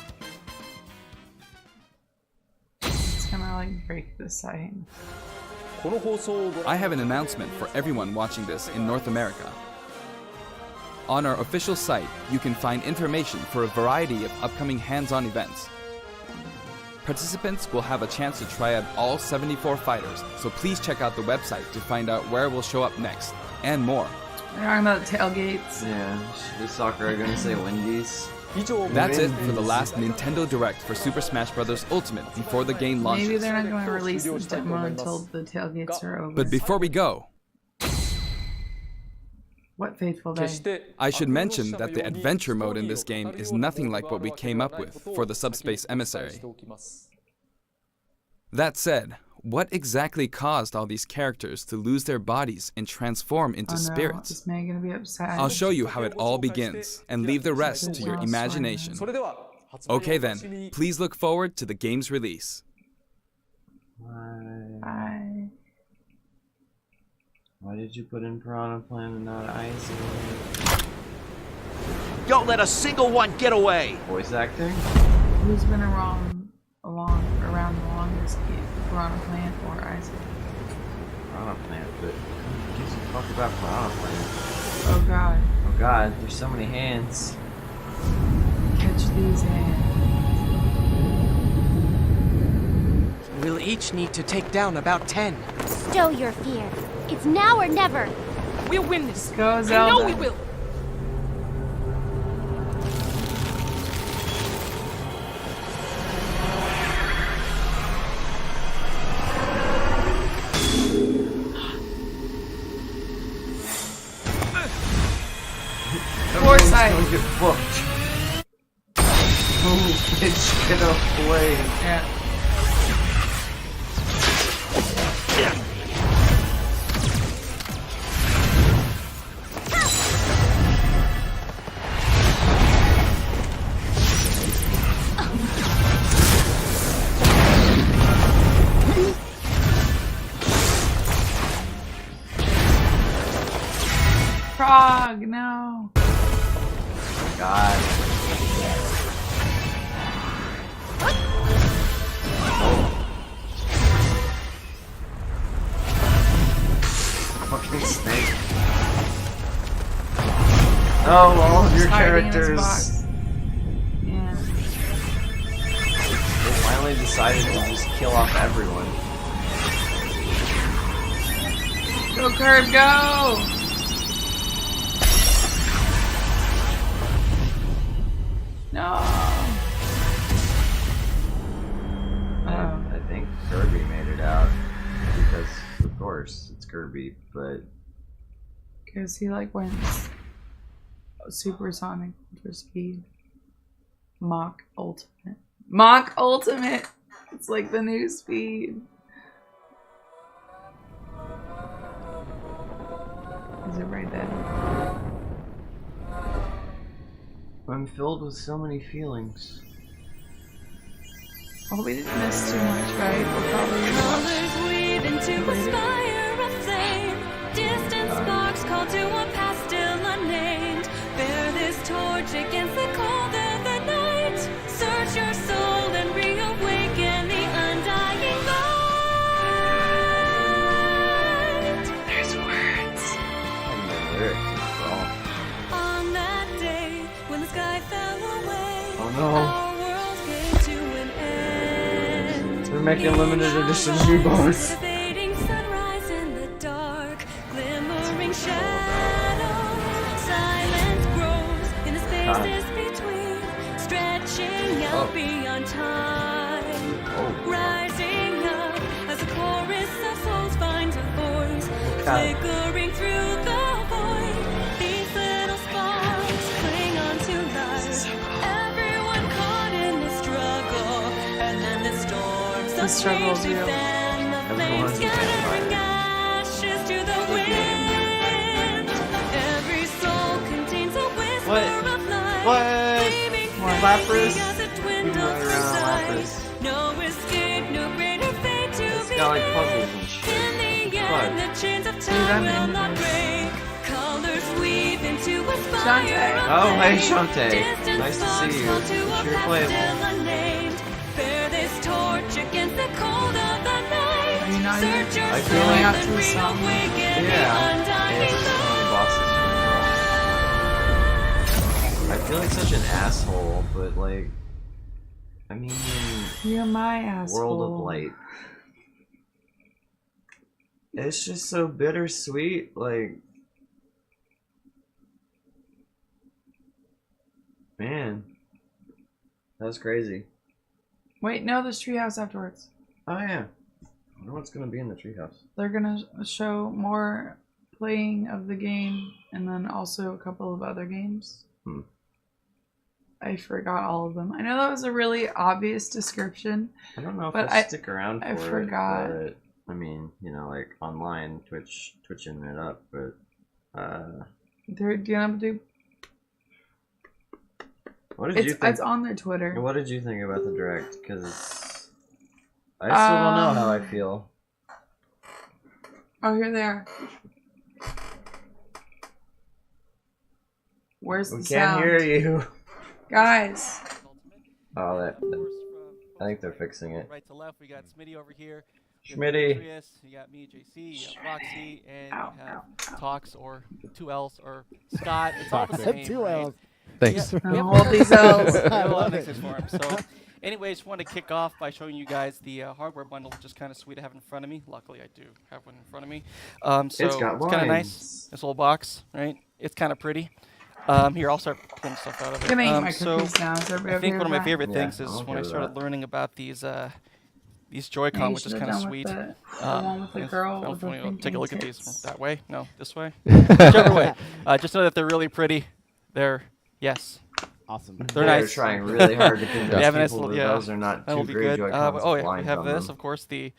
It's gonna like break the site. I have an announcement for everyone watching this in North America. On our official site, you can find information for a variety of upcoming hands-on events. Participants will have a chance to try out all 74 fighters, so please check out the website to find out where we'll show up next, and more. They're talking about tailgates. Yeah, the soccer are gonna say Wendy's. That's it for the last Nintendo Direct for Super Smash Bros. Ultimate before the game launches. Maybe they're not going to release the demo until the tailgates are over. But before we go, What fateful day? I should mention that the adventure mode in this game is nothing like what we came up with for the Subspace Emissary. That said, what exactly caused all these characters to lose their bodies and transform into spirits? Is May gonna be upset? I'll show you how it all begins, and leave the rest to your imagination. Okay then, please look forward to the game's release. Bye. Why did you put in Piranha Plant and not Ice? Don't let a single one get away! Voice acting? Who's been around the longest? Piranha Plant or Isaac? Piranha Plant, but who gives a fuck about Piranha Plant? Oh god. Oh god, there's so many hands. Catch these hands. We'll each need to take down about 10. Stow your fear. It's now or never. We'll win this. Go I Zelda. know we will. Foresight. Don't get booked. Move, bitch, get away. Yeah. Frog, no. God. Fucking snake. Oh, all of your Hiding in his characters. box. Yeah. They finally decided to just kill off everyone. Go, Curb, go! No. I think Kirby made it out because, of course, it's Kirby. But Because he like went supersonic for speed. Mach ultimate. Mach ultimate! It's like the new speed. Is it right there? I'm filled with so many feelings. Oh, we didn't miss too much, right? We'll probably Colors weave into a spire of flame. Distant sparks call to a past still unnamed. Bear this torch against the cold of the night. Search your soul and reawaken the undying light. There's words. And the lyrics as well. On that day, when the sky fell away, Oh no. our world came to an end. They're making limited edition Amiibos. The fading sunrise in the dark, glimmering shadow. Silence grows in the spaces between, stretching out beyond time. Rising up as a chorus of souls finds a voice, flickering through the void. These little sparks cling on to life. Everyone caught in the struggle, and then the storms of struggle's change real. fan the flames, Everyone's a scattering vampire. ashes to the wind. Every soul contains a whisper of life. What? Leaving Lapras? as it We dwindles can run to around sight. Lapras. No escape, no greater fate to It's be got like made. puzzles and shit. In the Fun. end, the chains of that time will made not me- break. Colors weave into a Shantae. spire of Oh, hey, flame. Shantae. Distant Nice to sparks see you. fall to a Sure path playable. still unnamed. Bear this torch against the cold of the night. Are you not Search your I soul feel like- out and to the song. reawaken the Yeah. undying It's so many bosses. I feel like such an asshole, but like, I mean, You're my asshole. World of Light. It's just so bittersweet, like, man, that's crazy. Wait, no, there's treehouse afterwards. Oh yeah, I wonder what's gonna be in the treehouse. They're gonna show more playing of the game and then also a couple of other games. I forgot all of them. I know that was a really obvious description. I don't know if But I'll stick around for I forgot. it, but I mean, you know, like online, twitching it up, but They're gonna do. what did you think? It's on their Twitter. What did you think about the direct? Because I still don't know how I feel. Oh, here they are. Where's the We sound? can't hear you. Guys. Oh, I think they're fixing it. Right to left, we got Smitty over here. Schmitty. Chris, you got me, JC, you got Roxy, and Ow, you have ow, ow. Tox or 2Ls or Scott. It's all the same. Two right? L's. Thanks. Yeah, we have Hold these L's. we have a lot love of it. nicknames for him. So, anyways, want to kick off by showing you guys the hardware bundle, which is kind of sweet to have in front of me. Luckily, I do have one in front of me. So It's got kind of nice. lines. This little box, right? It's kind of pretty. Here, I'll start pulling stuff out of it. I'm gonna eat my So, cookies now. Is everybody I think okay one of with my that? favorite Yeah, things is I'm okay when I with started that. learning about these Yeah, Joy-Con, you which is should've kind of done with sweet. the one with the girl I don't with the know if you want to take a look at these tits. that way. No, this way. Whichever way. Just know that they're really pretty. They're yes, Awesome. they're They're nice. trying really hard to convince They have a nice people little- that yeah, those are not that'll two be great good. Joy-Cons Oh with yeah, we lines have on this, them. of course. You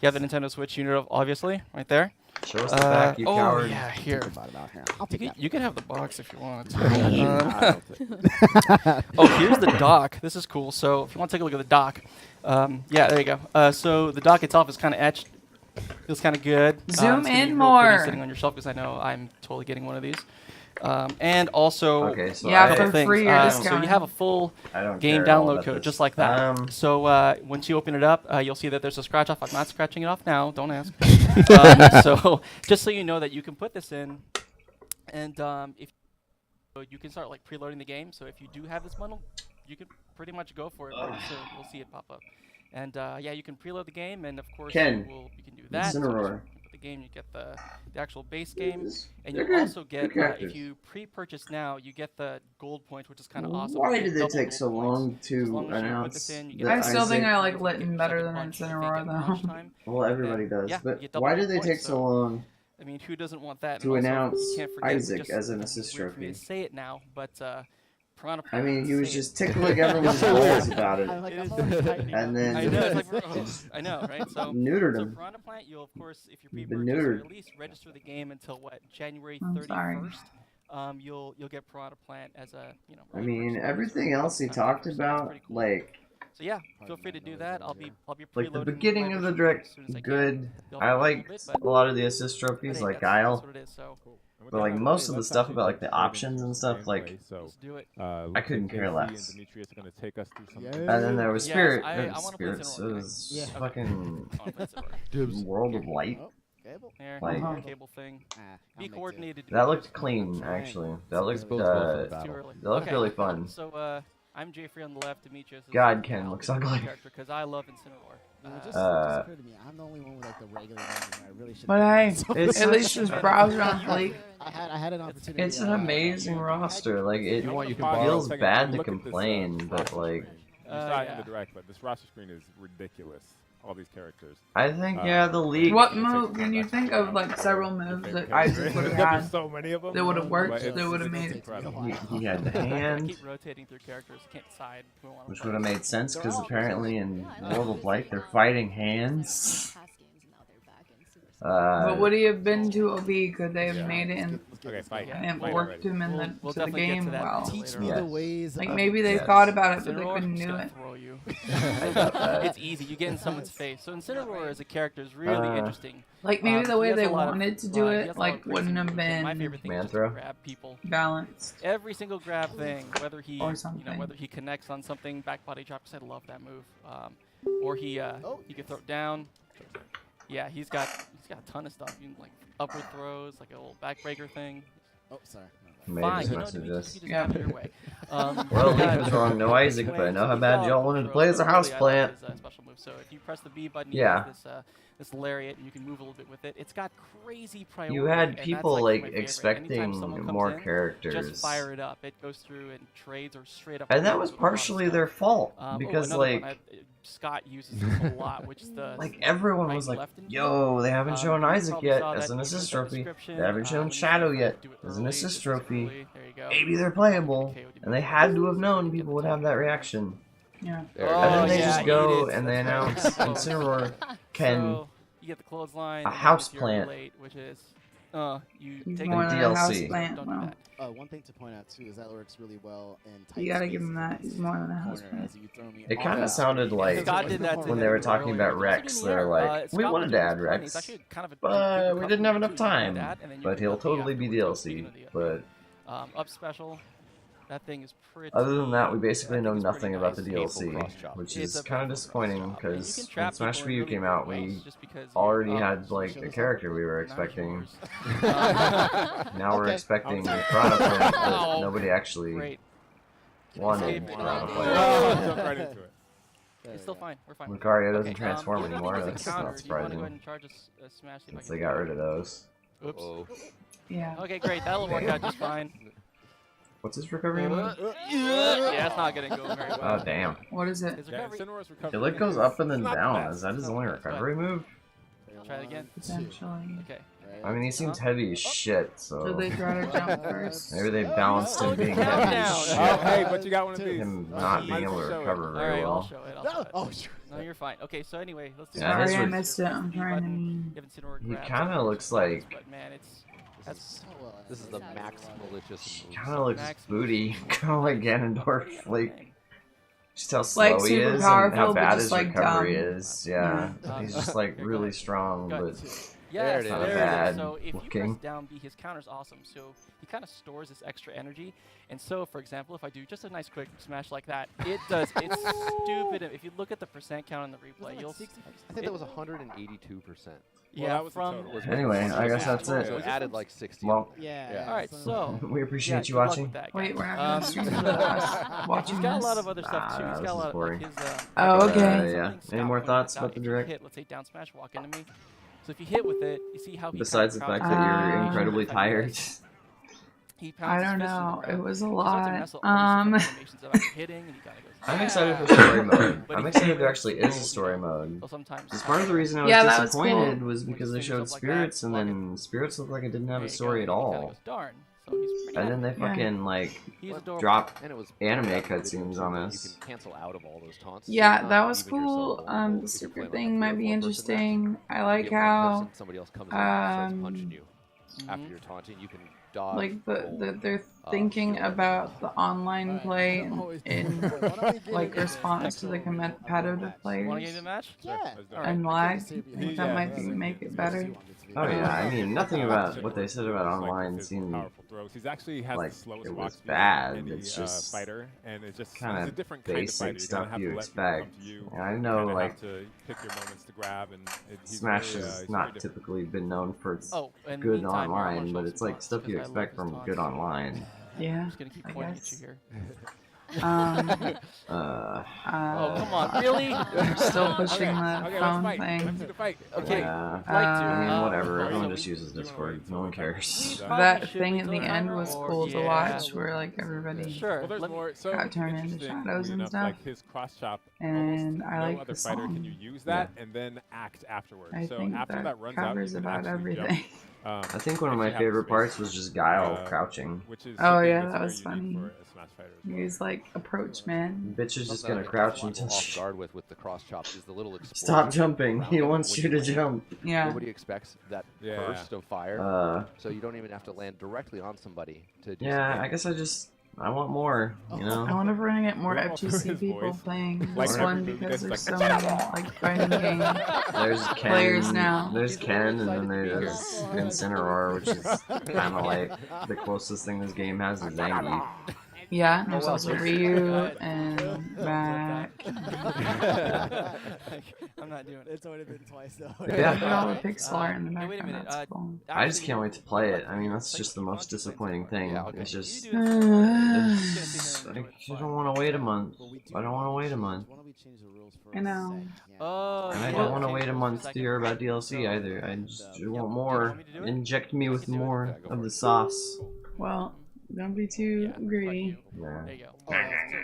have the Nintendo Switch unit, obviously, right there. Show us the back, you oh coward. yeah, here. About here. I'll You take can, that. you can have the box if you want. I'll take it. Oh, here's the dock. This is cool. So if you want to take a look at the dock, yeah, there you go. So the dock itself is kind of etched. Feels kind of good. Zoom it's gonna be in real pretty more. Sitting on your shelf, because I know I'm totally getting one of these. And also, Okay, so Yeah, a couple for things. free or So you discounted. have a full I don't game care at all download about code, this. just like that. So once you open it up, you'll see that there's a scratch off. I'm not scratching it off now. Don't ask. So just so you know that you can put this in, and if you can start like preloading the game. So if you do have this bundle, you can pretty much go for it. Pretty soon you'll see it pop up. And yeah, you can preload the game, and of course Ken, you can do that. So Incineroar. just the game, you get the actual base game, and They're you good. also get Good characters. if you pre-purchase now, you get the gold points, which is kind of awesome. Why You get did they double take gold so points. long As to long as you put announce this in, you the get I still think Isaac? I like Litten Get better a than bunch, I think, Incineroar at launch though. time. Well, everybody And, does, yeah, you but get double why gold did they points, take so long I mean, who doesn't want that? to And also, announce you can't forget, Isaac just, as an it's assist weird for me trophy? to say it now, but Piranha I mean, he was say just it. tickling everyone's balls about it, I'm like, It I'm is already just- tightening and up. then I know, it's like, I know, right? So, neutered so him. Piranha Plant, you'll of course, if you Been pre-purchase, neutered. or at least register the game until what, January I'm 31st. sorry. You'll get Piranha Plant as a I mean, everything else he talked about, like So yeah, feel free to do that. I'll be the preloading beginning my of the version direct, as soon as I can. good. They'll I take a like little bit, a lot of the assist trophies, hey, like that's Guile. what it is. So But like most of the stuff about like the options and stuff, like let's do it. I couldn't care less. Demetrius are gonna take us through some And then there was Yes, Spirit. I wanna play Spirits. It Incineroar, was Yeah. fucking I wanna play Incineroar. World of Light. Oh, cable? There, Uh-huh. cable thing. Ah, I'll Be make do. coordinated. That looked clean, actually. That looked Both for the It's too battle. early. that looked Okay, really fun. So I'm Jeffrey on the left. Demetrius is God, on the Ken right. looks ugly. Because I love Incineroar. You know, it just Uh, occurred to me, I'm the only one with like the regular one. I really should. But hey, It's at least just browse around Fleek. I had an opportunity. It's an amazing roster. Like it You want, you can borrow feels a second. bad to Look at this, complain, but roster like screen. You saw it in yeah. the direct, but this roster screen is ridiculous. All these characters. I think yeah, the league. What move can you think of like several moves that Isaac would have had There's so many of them. that would have worked, But it's- that would have it's made it? incredible. He had the hand, Keep rotating through characters. Can't decide who I want to which play. would have made sense because apparently in World of Light they're fighting hands. But would he have been too OP? Could they have Yeah. made it in, Okay, fight. and Fight worked already. him in the, We'll to the definitely get game to that well? later Me Yes. the ways. Like of- maybe they Yes. thought about it, but they Incineroar, couldn't I'm just do gonna it. throw you. I got that. It's easy. You get in someone's face. So Incineroar as a character is really interesting. Like maybe the He way has they a lot of- wanted to do he has it, a lot of like crazy wouldn't have moves, and my been favorite thing is just Manthro? to grab people. balanced. Every single grab thing, whether he, Or you know, something. whether he connects on something, back body drop. 'Cause I love that move. Or he can throw it down. Yeah, he's got a ton of stuff. You can, like upward throws, like a little backbreaker thing. Oh, sorry. Made Fine, his you know, Demetrius, messages. you just Yeah. have it your way. Well, Leaf was wrong. No Isaac, but I know how bad y'all wanted to play as a houseplant. Special move. So if you press the B button, Yeah. you have this lariat, and you can move a little bit with it. It's got crazy priority. You had and that's, people like, like my favorite. expecting Anytime someone comes more in, characters. Just fire it up. It goes through and trades or straight up. And that was with a lot of partially stuff. their fault Oh, because another one, like Scott uses this a lot, which is the like everyone right was like, left and "Yo, they haven't shown you Isaac probably yet saw as that an in assist the trophy. description. They haven't shown when you Shadow do yet it as an early, assist this is trophy. early. There you go. Maybe they're playable." Okay, what do you And they mean? had to have known people would have that reaction. Yeah. And then they yeah, just go idiots. and they announce Incineroar can So, you get the clothesline. a and then house if you're plant. late, which is you He's take more a than a DLC. houseplant. Don't do Well, that. One thing to point out too is that works really well in tight you gotta give spaces him that. in He's this more than a corner houseplant. as you throw me It off kind that of sounded screen. like Scott did that to when they him were talking earlier. about Rex, they're like, Scott "We was wanted to doing add this funny. Rex, It's actually kind of a but good we didn't have enough couple too. You time." do that, and then you But can he'll put the totally be afterwards, DLC. speaking of the- But up special. That thing is pretty. other than that, we basically I know think it's nothing pretty about the nice. DLC, cross chop. which It's is a kind of painful disappointing cross chop. And you because can when trap Smash people Wii in U really came weird out, ways we just because you- already oh, had like show a us character we were now it's expecting. yours. Now we're Okay. expecting the Piranha Plant, but Ow. nobody actually Great. wanted Escape it. Piranha Oh, Plant. jump right into it. It's still fine. We're fine. Lucario doesn't Okay, transform the other anymore. thing is That's a counter. not Do you want to go ahead surprising. and charge a smash? See if I Since can they do got it? rid of those. Oops. Yeah. Okay, great. That'll work out just fine. What's his recovery move? Yeah, it's not gonna go very Oh well. damn! What is it? His Yeah, recovery. Incineroar's recovery It like goes up and then It's not down. bad. Is that his only recovery move? Try it again. Potentially. Okay. I mean, he seems heavy as shit, So so they try to jump first. maybe they balanced him being count heavy as down. shit. Oh, hey, but you got one of these. Him not being able to Show it. recover All very right, I'll well. show it. I'll show it. Oh, sure. No, you're fine. Okay, so anyway, let's do Yeah, that. his Sorry, I was- missed it. I'm trying to. You haven't seen Incineroar He grab kinda it, looks like- But man, it's that's This is the max malicious move. Kind of looks Max- booty, kind of like Ganondorf. Like just how slow Like, he super is powerful, and how but bad just, his like, recovery dumb. is. Yeah, Yeah. he's just like Here, go really ahead. strong, Go but ahead. Yes, There it is. Not there it bad is. So if you press looking. down B, his counter's awesome. So he kind of stores this extra energy. And so, for example, if I do just a nice quick smash like that, it does. It's stupid. If you look at the percent count in the replay, you'll see. I think that was 182%. Yeah, that was the from total. Anyway, I guess that's So it. it added like 60. Well, Yeah. all right, so we appreciate you good luck watching. with that, Wait, guys. we're not gonna stream it. Watching He's got a this. lot of other stuff too. Nah, He's this got a is lot boring. of like his. Oh, okay. Yeah. something Any more scout thoughts pointed about the out. If direct? you hit, let's say down smash, walk into me. So if you hit with it, you see how he Besides the kinda fact that you're crouches. incredibly The fact that tired. He I pounds his don't fist into the know. It ground. was a He starts to lot. mess up all these different animations about hitting, and he kinda goes, I'm excited for "Yeah." story mode. But I'm he excited can't there actually really is a do, story you know, mode. well, sometimes Because part of the reason I was Yeah, that was disappointed cool. was because they When he showed fingers up like spirits, that, and look then spirits looked like it didn't have There a you story at go. And he kinda all. goes, darn. So he's pretty And then they happy. Yeah. fucking like He's adorable. drop And it was anime pointed out in the cutscenes video, on too, us. You can cancel out of all those taunts. so Yeah, you're that not was leaving yourself cool. vulnerable The if you're super playing, like, a thing might 3 or be 4 person match. interesting. I You like get one how person, somebody else comes in and starts punching you. After Mhm. you're taunting, you can dodge. like roll, they're thinking shield, about the online Alright, play I'm in, always- in Why don't we get like into this? response to the competitive Want to players get in the match? Yeah. and lag. I think Yeah. that might be make it better. Oh yeah, I mean nothing about what they said about online seemed powerful throws. He's actually has like the slowest it walk was speed bad. of any, It's just fighter, and it's just kind it's a of different kind of basic fighter. You're stuff gonna have you to let people come expect. to you. And I You know kinda like have to pick your moments to grab, and he's Smash very, has he's not very different. typically been known for its Oh, and good meantime, here, I wanna online, show but some it's like taunts, stuff you because I love expect his from taunts. good online. Yeah, I'm just gonna keep I pointing guess. at you here. Uh, Oh, come on, really? We're still pushing the Okay, phone let's fight. Let's thing. see the fight. Okay. yeah. Like to. I mean, whatever. so Everyone we- just uses Discord. No one cares. Probably That should thing wait at till the end timer, was or- cool to yeah. watch, where like everybody Sure. Well, there's let me- more. So got turned into interestingly shadows and enough, stuff. like his cross chop, And almost I no like other the fighter can song. you use that and then act afterwards. I so think after that runs out, covers you can about actually jump. everything. I think one of if my you have the favorite space. parts was just Guile crouching. Which is Oh, something yeah, that's that very was unique funny. for a Smash fighter as well. He's like, approach, man. Bitch is just Something gonna that crouch catches people until off she... guard with the cross chop is the little explosion. Stop jumping. around He it wants when you to land. jump. Yeah. Nobody expects that Yeah. burst of fire, so you don't even have to land directly on somebody to do Yeah, something. I guess I want more, you know? I wonder if we're gonna get more Well, FGC his people voice. playing Like this every one movie because does, there's like- so many like fighting game There's Ken, players now. There's He's Ken, really and then excited to be there's here. Incineroar, which is kind of like the closest thing this game has is Zangief. Yeah, and there's well, also here's- Ryu and back. I'm not doing it. It's already been twice though. Yeah. Look at all the pixel art in the Hey, wait a background. minute, That's cool. I just can't wait to play it. I mean, that's just the most disappointing thing. Yeah, okay. It's You just, do it. Just gonna sit here and like, enjoy it. you don't want to wait a month. I don't want to wait a month. Why don't we change the rules for I know. a sec? Yeah. Oh, And I yeah, don't want to okay, wait a just month to second. hear about DLC either. I just want more. Want me to do it? Inject me with can do it. more Yeah, go of for the it. sauce. Well, don't be too Yeah, fuck greedy. you. Yeah. There you go.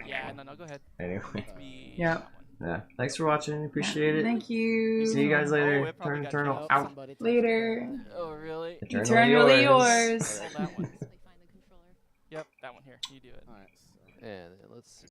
Yeah, no, go ahead. Anyway. Be Yep. that one. Yeah. Thanks for watching. Appreciate it. Thank you. See you guys Oh, later. it probably Turn got Eternal changed. out. Somebody touch Later. Oh, really? Eternally yours. Oh, that one. Yep, that one here. You do it. Alright, so. And let's